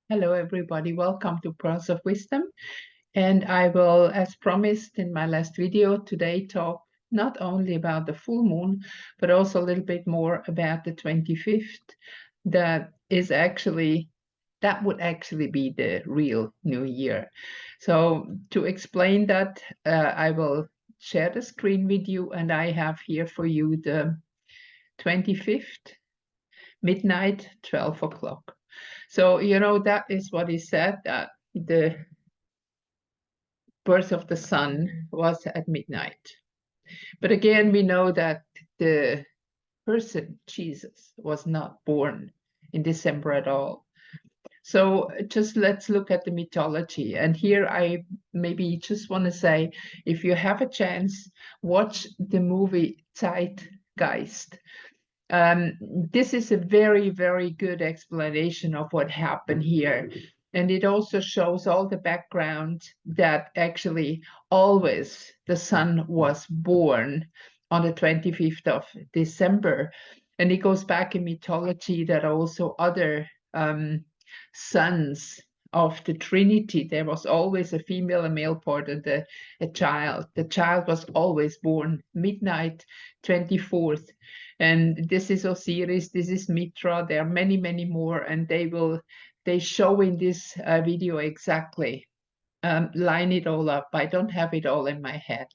Hello, everybody. Welcome to Pearls of Wisdom. And I will, as promised in my last video, today talk not only about the full moon, but also a little bit more about the 25th. That would actually be the real new year. So to explain that, I will share the screen with you, and I have here for you the 25th, midnight, 12 o'clock. So, that is what is said, that the birth of the sun was at midnight. But again, we know that the person, Jesus, was not born in December at all. So just let's look at the mythology. And here I maybe just want to say, if you have a chance, watch the movie Zeitgeist. This is a very, very good explanation of what happened here. And it also shows all the background that actually always the sun was born on the 25th of December. And it goes back in mythology that also other sons of the Trinity, there was always a female and male part and a child. The child was always born midnight 24th. And this is Osiris, this is Mitra, there are many, many more, and they show in this video exactly, line it all up. I don't have it all in my head.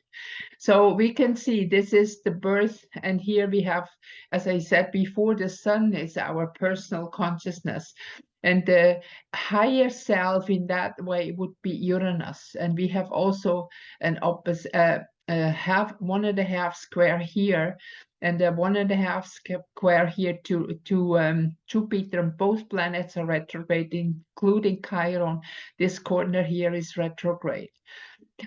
So we can see this is the birth, and here we have, as I said before, the sun is our personal consciousness. And the higher self in that way would be Uranus. And we have also an opposite, half, 1.5 square here, and a 1.5 square here to Jupiter, and both planets are retrograde, including Chiron. This corner here is retrograde.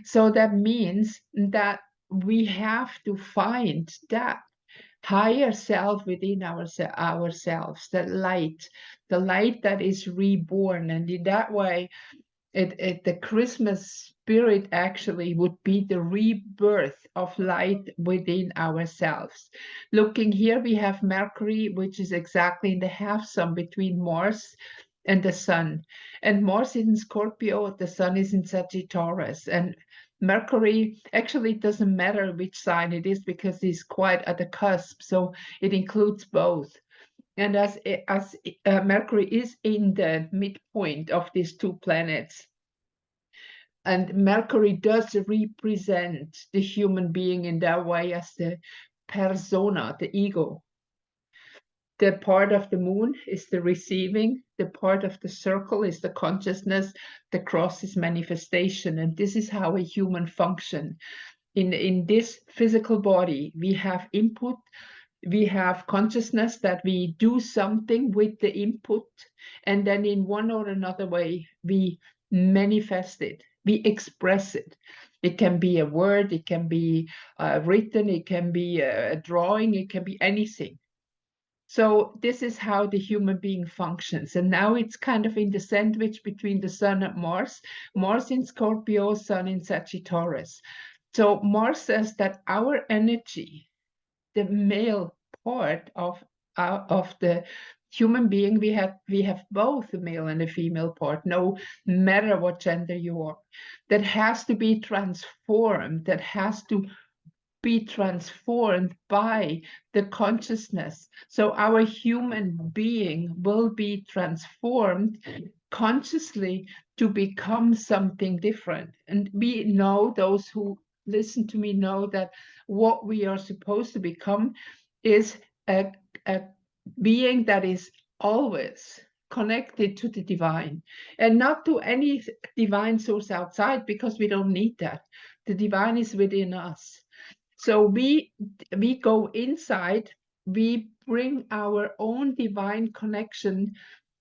So that means that we have to find that higher self within ourselves, the light that is reborn. And in that way, the Christmas spirit actually would be the rebirth of light within ourselves. Looking here, we have Mercury, which is exactly in the half sum between Mars and the sun. And Mars is in Scorpio, the sun is in Sagittarius. And Mercury, actually, it doesn't matter which sign it is because it's quite at the cusp. So it includes both. And as Mercury is in the midpoint of these two planets, and Mercury does represent the human being in that way as the persona, the ego. The part of the moon is the receiving, the part of the circle is the consciousness, the cross is manifestation. And this is how a human function. In this physical body, we have input, we have consciousness that we do something with the input, and then in one or another way, we manifest it, we express it. It can be a word, it can be written, it can be a drawing, it can be anything. So this is how the human being functions. And now it's kind of in the sandwich between the sun and Mars, Mars in Scorpio, sun in Sagittarius. So Mars says that our energy, the male part of the human being, we have both a male and a female part, no matter what gender you are, that has to be transformed, that has to be transformed by the consciousness. So our human being will be transformed consciously to become something different. And we know, those who listen to me know, that what we are supposed to become is a being that is always connected to the divine, and not to any divine source outside, because we don't need that. The divine is within us. So we go inside, we bring our own divine connection.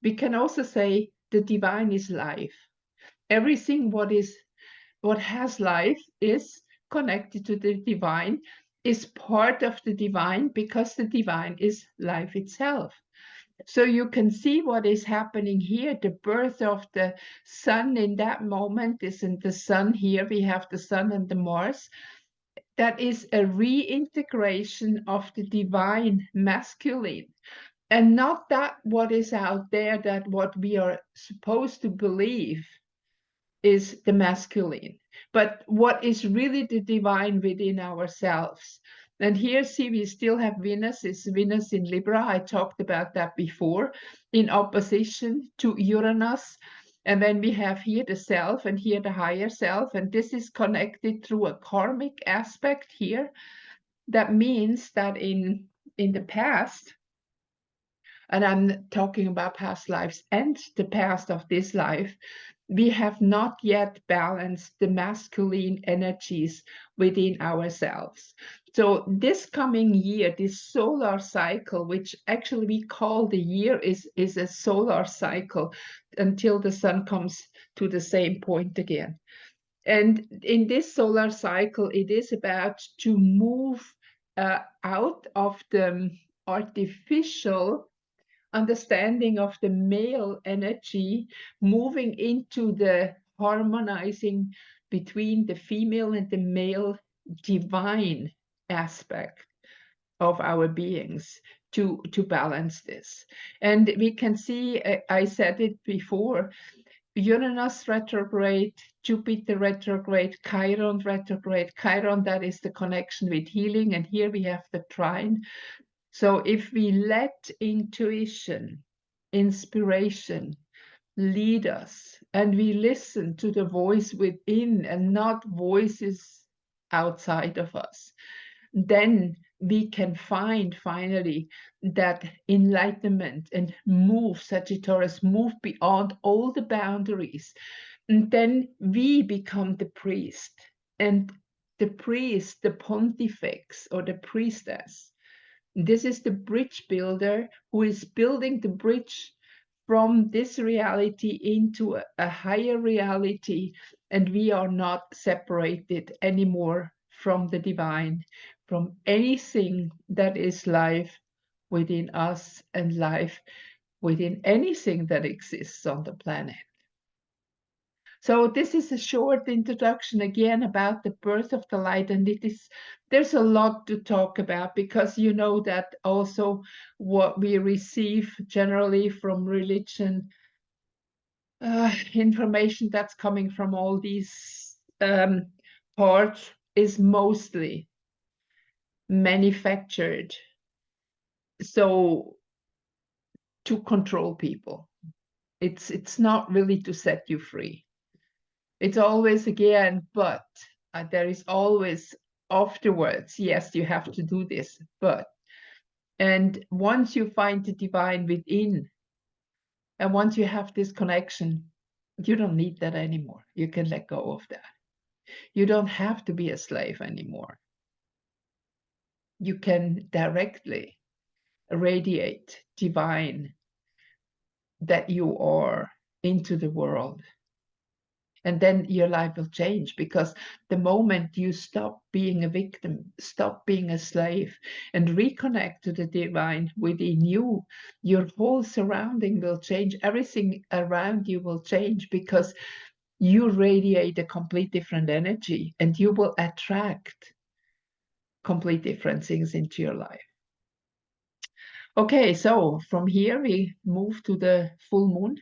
We can also say the divine is life. Everything what has life is connected to the divine, is part of the divine, because the divine is life itself. So you can see what is happening here. The birth of the sun in that moment isn't the sun here. We have the sun and the Mars. That is a reintegration of the divine masculine. And not that what is out there, that what we are supposed to believe is the masculine, but what is really the divine within ourselves. And here, see, we still have Venus, is Venus in Libra. I talked about that before, in opposition to Uranus. And then we have here the self and here the higher self. And this is connected through a karmic aspect here. That means that in the past, and I'm talking about past lives and the past of this life, we have not yet balanced the masculine energies within ourselves. So this coming year, this solar cycle, which actually we call the year, is a solar cycle until the sun comes to the same point again. And in this solar cycle, it is about to move out of the artificial understanding of the male energy, moving into the harmonizing between the female and the male divine aspect of our beings to balance this. And we can see, I said it before, Uranus retrograde, Jupiter retrograde, Chiron retrograde. Chiron, that is the connection with healing, and here we have the trine. So if we let intuition, inspiration lead us, and we listen to the voice within and not voices outside of us, then we can find finally that enlightenment and move, Sagittarius, move beyond all the boundaries. And then we become the priest, and the priest, the pontifex or the priestess. This is the bridge builder who is building the bridge from this reality into a higher reality, and we are not separated anymore from the divine, from anything that is life within us and life within anything that exists on the planet. So this is a short introduction again about the birth of the light, and there's a lot to talk about, because you know that also what we receive generally from religion, information that's coming from all these parts is mostly manufactured, so to control people. It's not really to set you free. It's always again, but there is always afterwards, yes, you have to do this, but, and once you find the divine within, and once you have this connection, you don't need that anymore. You can let go of that. You don't have to be a slave anymore. You can directly radiate divine that you are into the world. And then your life will change, because the moment you stop being a victim, stop being a slave, and reconnect to the divine within you, your whole surrounding will change. Everything around you will change, because you radiate a complete different energy, and you will attract complete different things into your life. Okay, so from here we move to the full moon,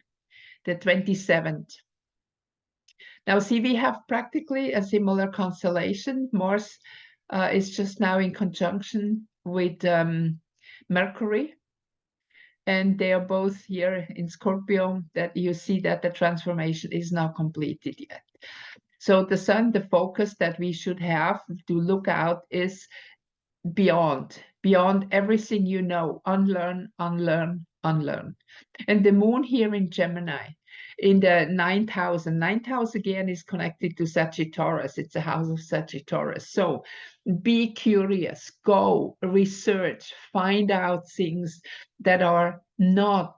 the 27th. Now, see, we have practically a similar constellation. Mars is just now in conjunction with Mercury, and they are both here in Scorpio, that you see that the transformation is not completed yet. So the sun, the focus that we should have to look out is beyond everything you know, unlearn, unlearn, unlearn. And the moon here in Gemini, in the 9th house, and 9th house again is connected to Sagittarius. It's a house of Sagittarius. So be curious, go research, find out things that are not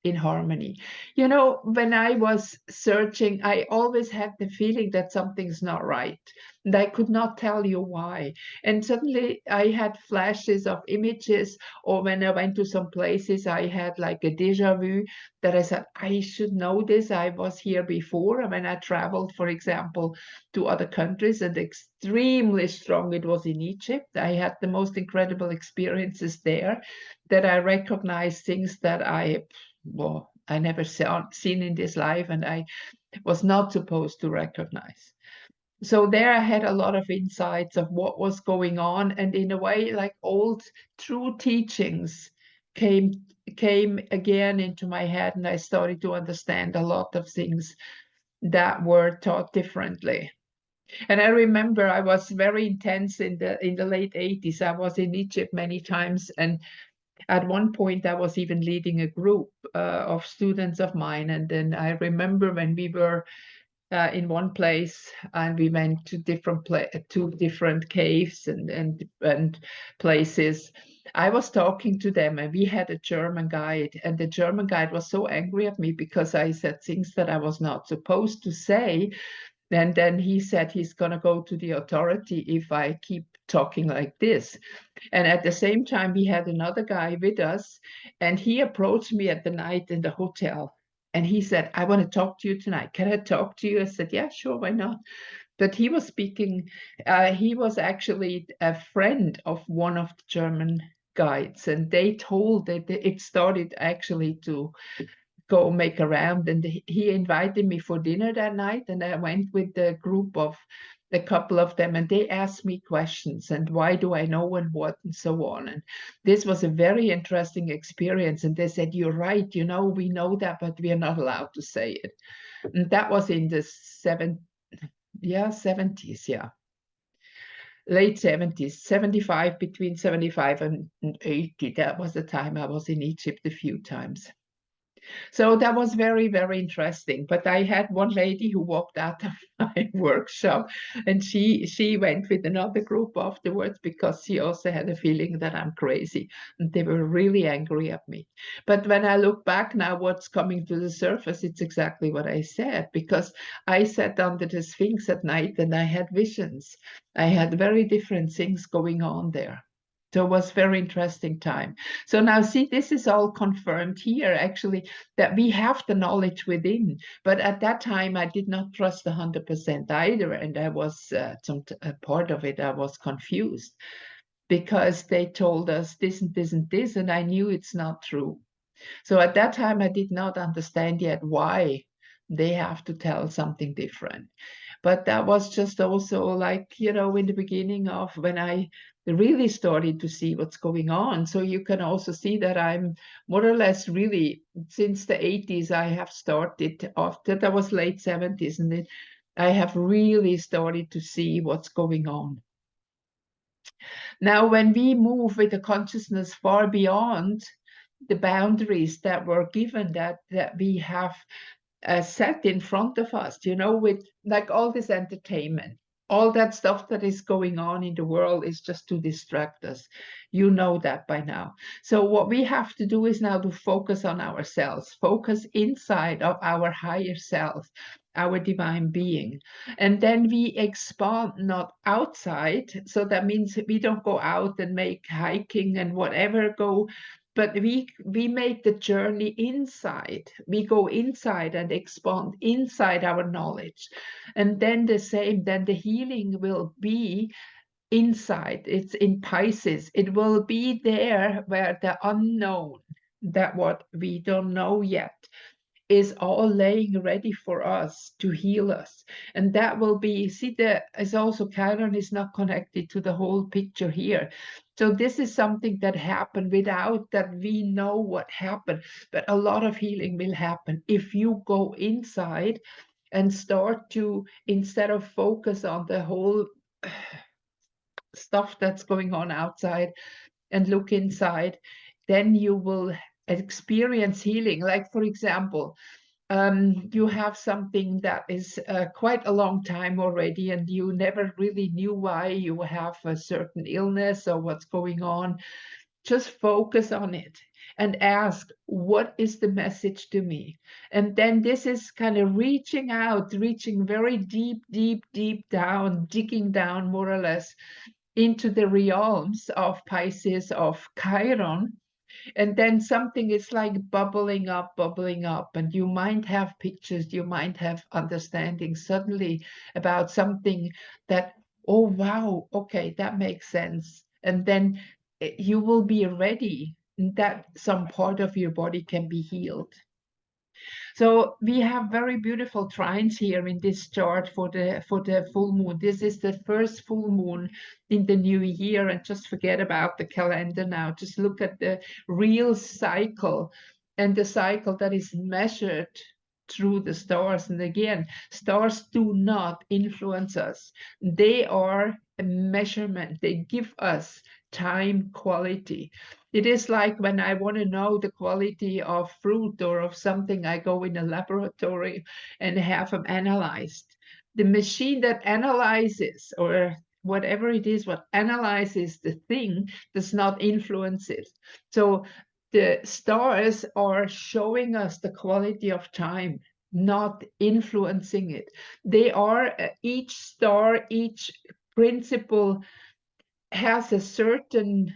in harmony. You know, when I was searching, I always had the feeling that something's not right, and I could not tell you why. And suddenly I had flashes of images, or when I went to some places, I had like a déjà vu that I said, I should know this. I was here before. And when I traveled, for example, to other countries, and extremely strong it was in Egypt. I had the most incredible experiences there, that I recognized things that I never seen in this life, and I was not supposed to recognize. So there I had a lot of insights of what was going on, and in a way, like old true teachings came again into my head, and I started to understand a lot of things that were taught differently. And I remember I was very intense in the late 80s. I was in Egypt many times, and at one point I was even leading a group of students of mine. And then I remember when we were in one place, and we went to different caves and places. I was talking to them, and we had a German guide, and the German guide was so angry at me because I said things that I was not supposed to say. And then he said he's going to go to the authority if I keep talking like this. And at the same time, we had another guy with us, and he approached me at the night in the hotel. And he said, I want to talk to you tonight. Can I talk to you? I said, yeah, sure, why not? But he was speaking, he was actually a friend of one of the German guides. And they told that it started actually to go make a round, and he invited me for dinner that night, and I went with the group of a couple of them, and they asked me questions, and why do I know and what and so on. And this was a very interesting experience, and they said, you're right, you know, we know that, but we are not allowed to say it. And that was in the 70s, yeah, late 70s, 75, between 75 and 80. That was the time I was in Egypt a few times. So that was very, very interesting. But I had one lady who walked out of my workshop, and she went with another group afterwards because she also had a feeling that I'm crazy. And they were really angry at me. But when I look back now, what's coming to the surface, it's exactly what I said, because I sat under the Sphinx at night and I had visions. I had very different things going on there. So it was very interesting time. So now see, this is all confirmed here, actually, that we have the knowledge within. But at that time, I did not trust 100% either. And I was, a part of it, I was confused because they told us this and this and this, and I knew it's not true. So at that time, I did not understand yet why they have to tell something different. But that was just also like, you know, in the beginning of when I really started to see what's going on. So you can also see that I'm more or less really, since the 80s, I have started, after that was late 70s, and then I have really started to see what's going on. Now, when we move with the consciousness far beyond the boundaries that were given, that we have set in front of us, you know, with like all this entertainment, all that stuff that is going on in the world is just to distract us. You know that by now. So what we have to do is now to focus on ourselves, focus inside of our higher self, our divine being. And then we expand, not outside. So that means we don't go out and make hiking and whatever, but we make the journey inside. We go inside and expand inside our knowledge. And then then the healing will be inside. It's in Pisces. It will be there where the unknown, that what we don't know yet, is all laying ready for us to heal us. And that will be, see, as also Chiron is not connected to the whole picture here. So this is something that happened without that we know what happened. But a lot of healing will happen if you go inside and start to, instead of focus on the whole stuff that's going on outside, and look inside, then you will experience healing. Like, for example, you have something that is quite a long time already, and you never really knew why you have a certain illness or what's going on. Just focus on it. and ask, what is the message to me? And then this is kind of reaching out, reaching very deep, deep, deep down, digging down more or less into the realms of Pisces, of Chiron. And then something is like bubbling up, and you might have pictures, you might have understanding suddenly about something that, oh wow, okay, that makes sense. And then you will be ready that some part of your body can be healed. So we have very beautiful trines here in this chart for the full moon. This is the first full moon in the new year, and just forget about the calendar now. Just look at the real cycle, and the cycle that is measured through the stars. And again, stars do not influence us. They are a measurement. They give us time quality. It is like when I want to know the quality of fruit or of something, I go in a laboratory and have them analyzed. The machine that analyzes, or whatever it is, what analyzes the thing, does not influence it. So the stars are showing us the quality of time, not influencing it. They are each star, each principle has a certain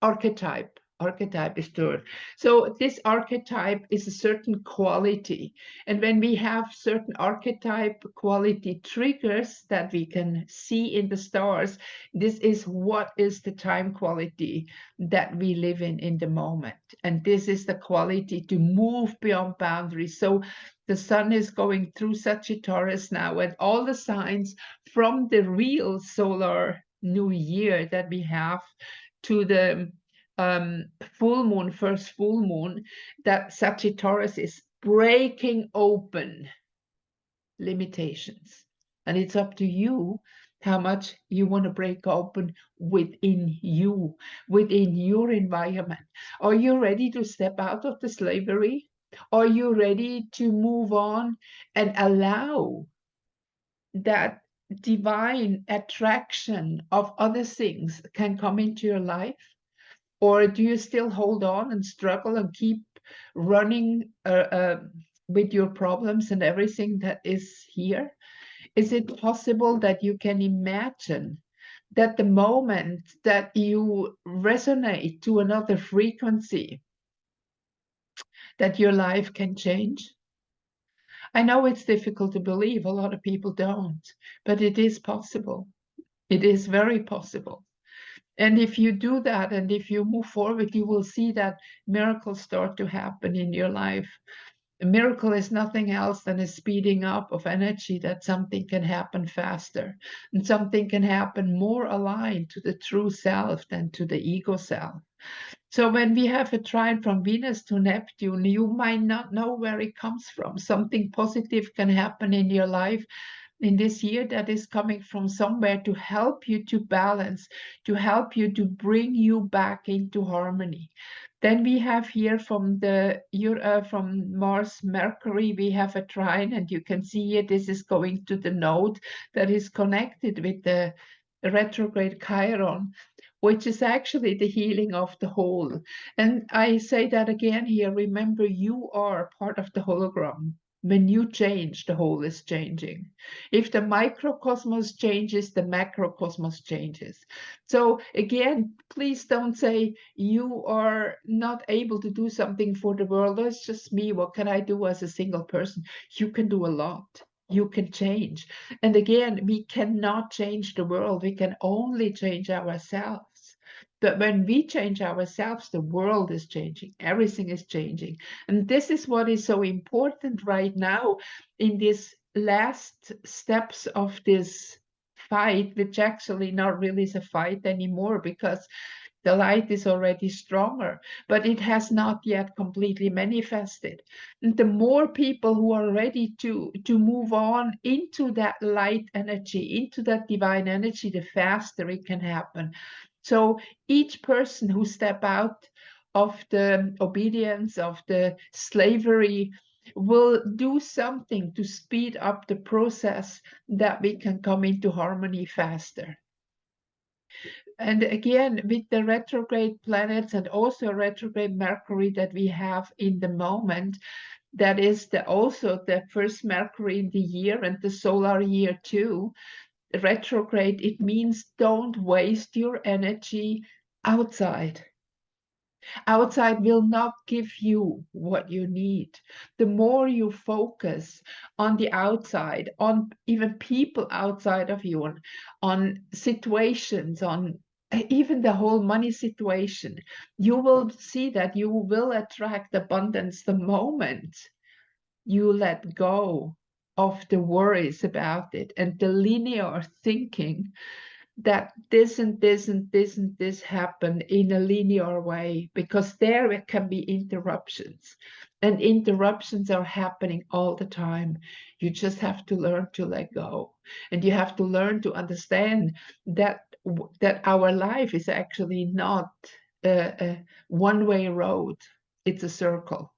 archetype. Archetype is the word. So this archetype is a certain quality. And when we have certain archetype quality triggers that we can see in the stars, this is what is the time quality that we live in the moment. And this is the quality to move beyond boundaries. So the sun is going through Sagittarius now, and all the signs from the real solar new year that we have to the full moon, first full moon, that Sagittarius is breaking open limitations. And it's up to you how much you want to break open within you, within your environment. Are you ready to step out of the slavery? Are you ready to move on and allow that divine attraction of other things can come into your life? Or do you still hold on and struggle and keep running with your problems and everything that is here? Is it possible that you can imagine that the moment that you resonate to another frequency, that your life can change? I know it's difficult to believe, a lot of people don't, but it is possible. It is very possible. And if you do that, and if you move forward, you will see that miracles start to happen in your life. A miracle is nothing else than a speeding up of energy, that something can happen faster and something can happen more aligned to the true self than to the ego self. So when we have a trine from Venus to Neptune, you might not know where it comes from. Something positive can happen in your life in this year that is coming from somewhere to help you to balance, to help you to bring you back into harmony. Then we have here from Mars Mercury, we have a trine, and you can see here this is going to the node that is connected with the retrograde Chiron, which is actually the healing of the whole. And I say that again here, remember, you are part of the hologram. When you change, the whole is changing. If the microcosmos changes, the macrocosmos changes. So again, please don't say you are not able to do something for the world. Oh, it's just me. What can I do as a single person? You can do a lot. You can change. And again, we cannot change the world. We can only change ourselves. But when we change ourselves, the world is changing. Everything is changing. And this is what is so important right now in these last steps of this fight, which actually not really is a fight anymore, because the light is already stronger, but it has not yet completely manifested. And the more people who are ready to move on into that light energy, into that divine energy, the faster it can happen. So each person who step out of the obedience, of the slavery, will do something to speed up the process that we can come into harmony faster. And again, with the retrograde planets and also retrograde Mercury that we have in the moment, that is also the first Mercury in the year and the solar year too. Retrograde, it means don't waste your energy outside. Outside will not give you what you need. The more you focus on the outside, on even people outside of you, on situations, on even the whole money situation, you will see that you will attract abundance the moment you let go of the worries about it and the linear thinking that this and this and this and this happen in a linear way, because there can be interruptions, and interruptions are happening all the time. You just have to learn to let go, and you have to learn to understand that our life is actually not a one-way road, it's a circle.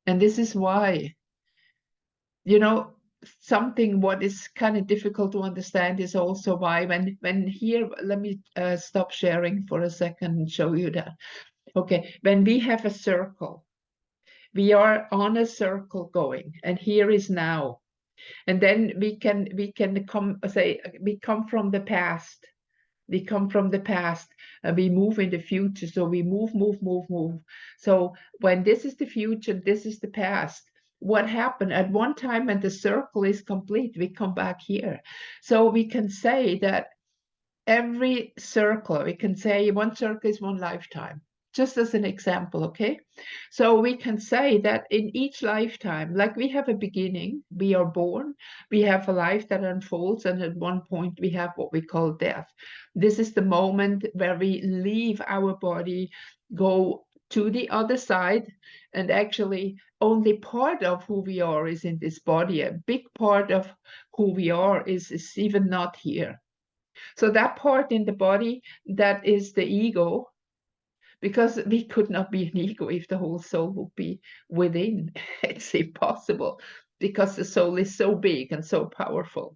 And this is why, you know, something what is kind of difficult to understand is also why when here, let me stop sharing for a second and show you that. Okay, when we have a circle, we are on a circle going, and here is now, and then we can come from the past. We come from the past and we move in the future. So we move. So when this is the future, this is the past. What happened at one time when the circle is complete, we come back here. So we can say that every circle, we can say one circle is one lifetime, just as an example, okay? So we can say that in each lifetime, like we have a beginning, we are born, we have a life that unfolds, and at one point we have what we call death. This is the moment where we leave our body, go to the other side, and actually only part of who we are is in this body. A big part of who we are is even not here. So that part in the body, that is the ego, because we could not be an ego if the whole soul would be within. It's impossible, because the soul is so big and so powerful.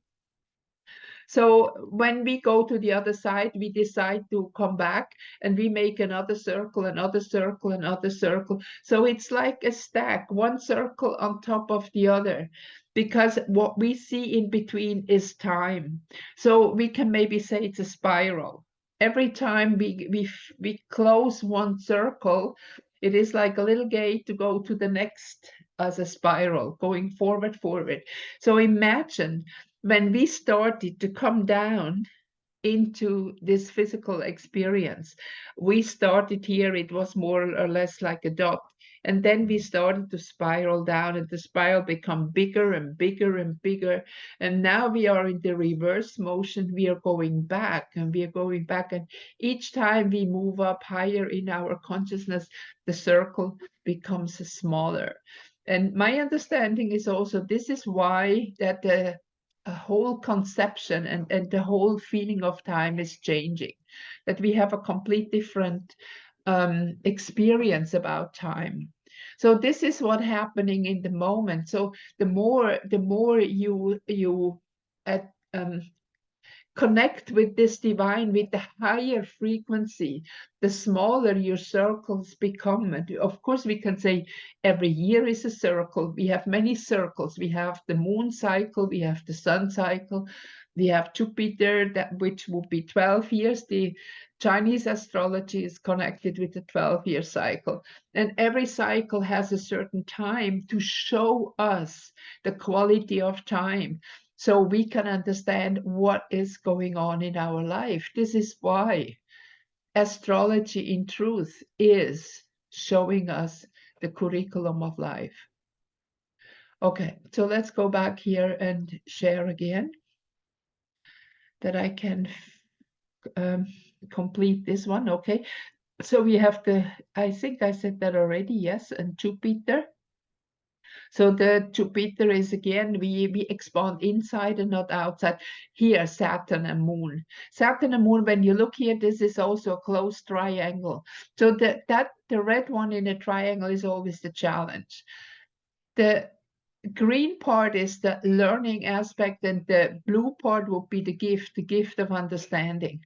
So when we go to the other side, we decide to come back and we make another circle, another circle, another circle. So it's like a stack, one circle on top of the other, because what we see in between is time. So we can maybe say it's a spiral. Every time we close one circle, it is like a little gate to go to the next as a spiral, going forward. So imagine when we started to come down into this physical experience, we started here, it was more or less like a dot. And then we started to spiral down, and the spiral become bigger and bigger and bigger. And now we are in the reverse motion. We are going back and we are going back. And each time we move up higher in our consciousness, the circle becomes smaller. And my understanding is also this is why that the whole conception and the whole feeling of time is changing, that we have a complete different experience about time. So this is what happening in the moment. So the more you connect with this divine, with the higher frequency, the smaller your circles become. And of course, we can say every year is a circle. We have many circles. We have the moon cycle, we have the sun cycle, we have Jupiter, which would be 12 years. The Chinese astrology is connected with the 12-year cycle. And every cycle has a certain time to show us the quality of time, so we can understand what is going on in our life. This is why astrology in truth is showing us the curriculum of life. Okay, so let's go back here and share again that I can complete this one. Okay, so we have I think I said that already, yes, and Jupiter. So the Jupiter is again, we expand inside and not outside. Here, Saturn and Moon. Saturn and Moon, when you look here, this is also a close triangle. So the red one in a triangle is always the challenge. The green part is the learning aspect, and the blue part would be the gift of understanding.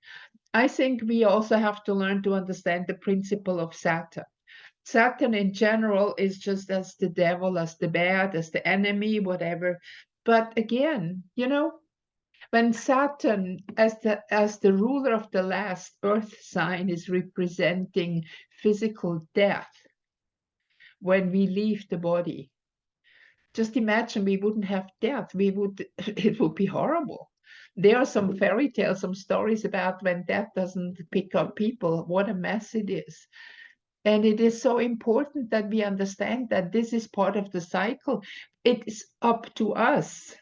I think we also have to learn to understand the principle of Saturn. Saturn in general is just as the devil, as the bad, as the enemy, whatever. But again, you know, when Saturn, as the ruler of the last earth sign, is representing physical death when we leave the body, just imagine we wouldn't have death. We would, it would be horrible. There are some fairy tales, some stories about when death doesn't pick up people, what a mess it is. And it is so important that we understand that this is part of the cycle. It is up to us.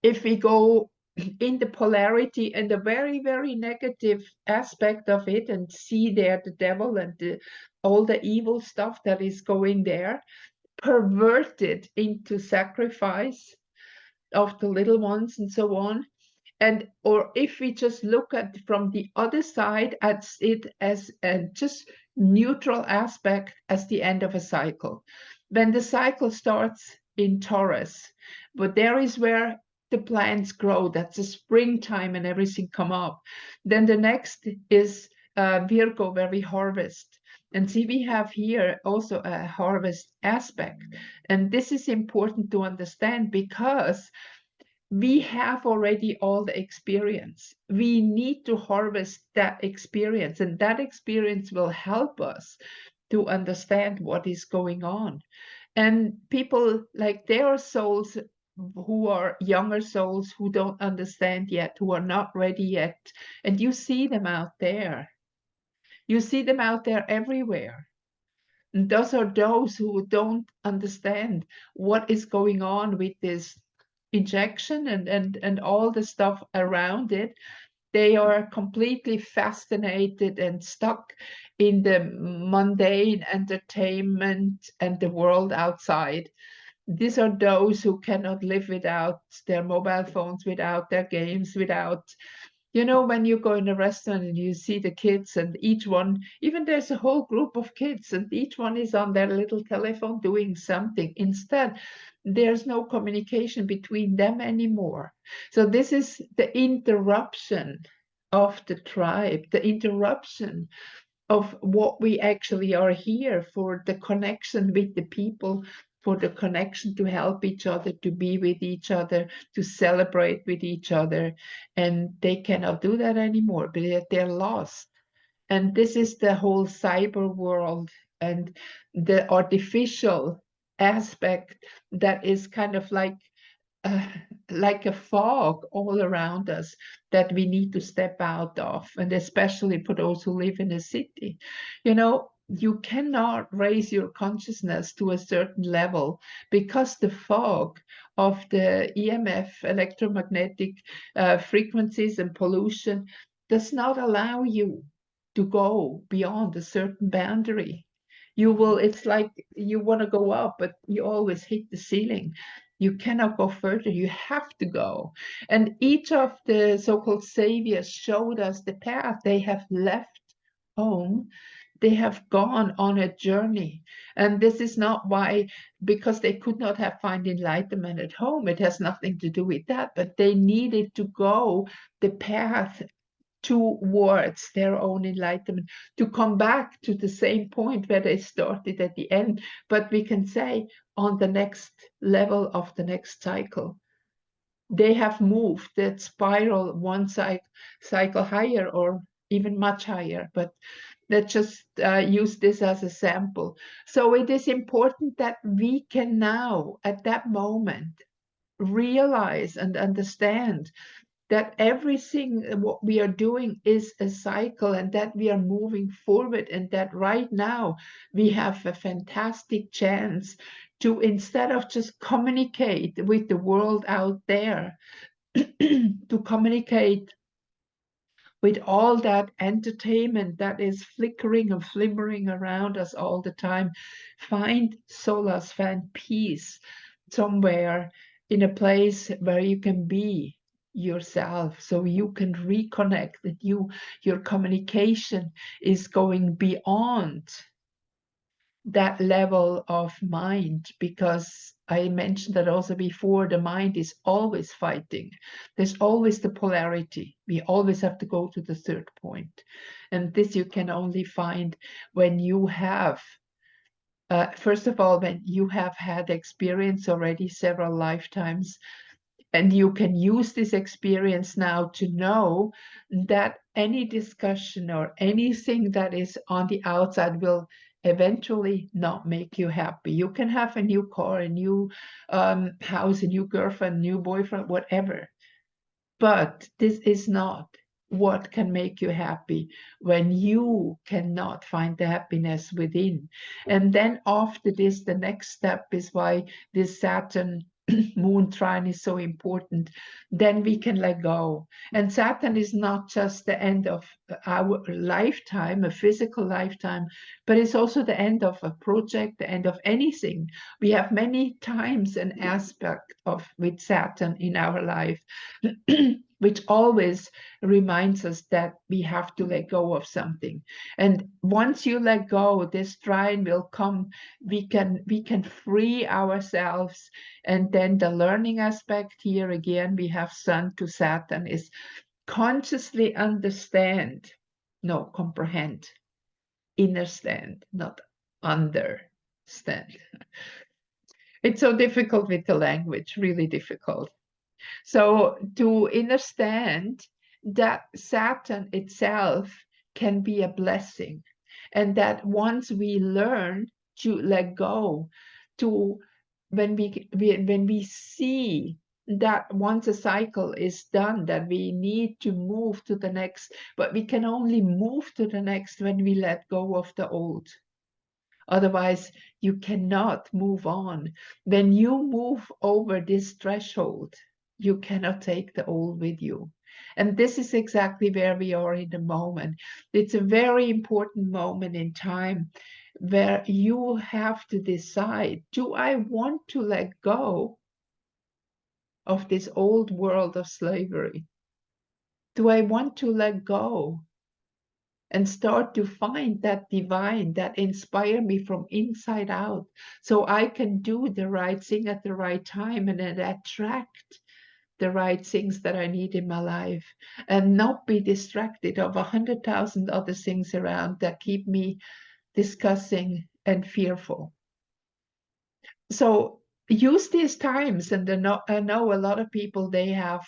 If we go in the polarity and the very, very negative aspect of it and see there the devil and all the evil stuff that is going there, perverted into sacrifice of the little ones and so on. And or if we just look at from the other side at it as a just neutral aspect as the end of a cycle. When the cycle starts in Taurus, but there is where the plants grow, that's the springtime and everything come up. Then the next is Virgo, where we harvest. And see, we have here also a harvest aspect. And this is important to understand because we have already all the experience. We need to harvest that experience, and that experience will help us to understand what is going on. And people, like, there are souls who are younger souls who don't understand yet, who are not ready yet, and you see them out there. You see them out there everywhere. And those are those who don't understand what is going on with this injection and all the stuff around it. They are completely fascinated and stuck in the mundane entertainment and the world outside. These are those who cannot live without their mobile phones, without their games, without, you know, when you go in a restaurant and you see the kids and each one, even there's a whole group of kids and each one is on their little telephone doing something. Instead, there's no communication between them anymore. So this is the interruption of the tribe, the interruption of what we actually are here for, the connection with the people, for the connection to help each other, to be with each other, to celebrate with each other. And they cannot do that anymore, but they're lost. And this is the whole cyber world and the artificial aspect that is kind of uh, like a fog all around us that we need to step out of, and especially for those who live in a city. You know, you cannot raise your consciousness to a certain level because the fog of the EMF, electromagnetic frequencies and pollution does not allow you to go beyond a certain boundary. You will, it's like you want to go up, but you always hit the ceiling. You cannot go further, you have to go. And each of the so-called saviors showed us the path. They have left home, they have gone on a journey. And this is not why, because they could not have found enlightenment at home. It has nothing to do with that, but they needed to go the path towards their own enlightenment, to come back to the same point where they started at the end. But we can say on the next level of the next cycle, they have moved that spiral one cycle higher or even much higher. But let's just use this as a sample. So it is important that we can now, at that moment, realize and understand that everything what we are doing is a cycle and that we are moving forward, and that right now we have a fantastic chance to, instead of just communicate with the world out there, to communicate with all that entertainment that is flickering and flimmering around us all the time. Find solace, find peace somewhere in a place where you can be yourself, so you can reconnect, that your communication is going beyond that level of mind, because I mentioned that also before, the mind is always fighting. There's always the polarity. We always have to go to the third point. And this you can only find when you have, first of all, when you have had experience already several lifetimes, and you can use this experience now to know that any discussion or anything that is on the outside will eventually not make you happy. You can have a new car, a new house, a new girlfriend, new boyfriend, whatever. But this is not what can make you happy when you cannot find the happiness within. And then after this, the next step is why this Saturn moon trine is so important. Then we can let go. And Saturn is not just the end of our lifetime, a physical lifetime, but it's also the end of a project, the end of anything. We have many times an aspect of with Saturn in our life which always reminds us that we have to let go of something. And once you let go, this trine will come. We can free ourselves. And then the learning aspect here again, we have Sun to Saturn, is consciously understand, no, comprehend, understand, not understand. It's so difficult with the language, really difficult. So to understand that Saturn itself can be a blessing, and that once we learn to let go, to when we see that once a cycle is done, that we need to move to the next, but we can only move to the next when we let go of the old. Otherwise, you cannot move on. When you move over this threshold, you cannot take the old with you. And this is exactly where we are in the moment. It's a very important moment in time where you have to decide, do I want to let go of this old world of slavery? Do I want to let go and start to find that divine that inspire me from inside out, so I can do the right thing at the right time and then attract the right things that I need in my life, and not be distracted of 100,000 other things around that keep me discussing and fearful. So use these times, and I know a lot of people, they have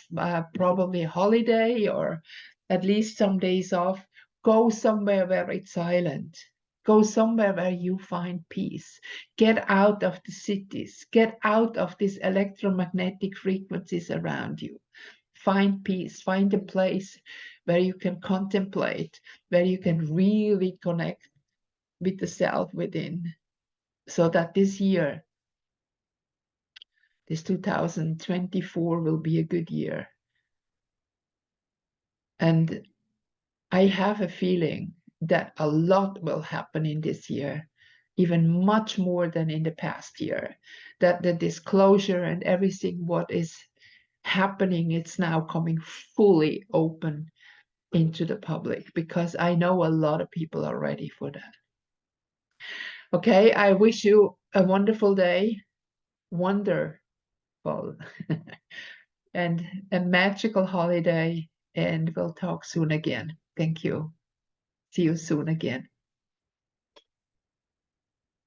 probably a holiday or at least some days off. Go somewhere where it's silent. Go somewhere where you find peace. Get out of the cities. Get out of these electromagnetic frequencies around you. Find peace. Find a place where you can contemplate, where you can really connect with the self within, so that this year, this 2024, will be a good year. And I have a feeling that a lot will happen in this year, even much more than in the past year. That the disclosure and everything what is happening, it's now coming fully open into the public, because I know a lot of people are ready for that. Okay, I wish you a wonderful day. Wonderful. And a magical holiday, and we'll talk soon again. Thank you. See you soon again.